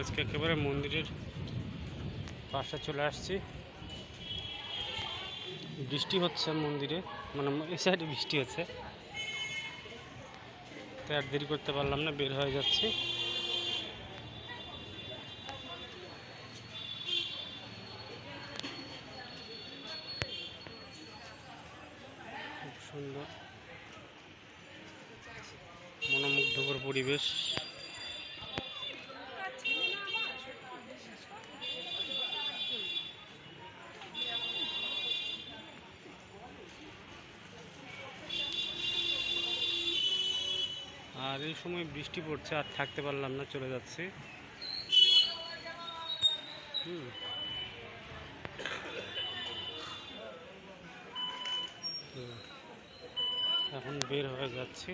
আজকে একেবারে মন্দিরের পাশে চলে আসছি। বৃষ্টি হচ্ছে মন্দিরে, মানে এই সাইডে বৃষ্টি হচ্ছে, তাই আর দেরি করতে পারলাম না, বের হয়ে যাচ্ছি। খুব সুন্দর মনোমুগ্ধকর পরিবেশ। আর এই সময় বৃষ্টি পড়ছে, আর থাকতে পারলাম না, চলে যাচ্ছি। এখন বের হয়ে যাচ্ছি।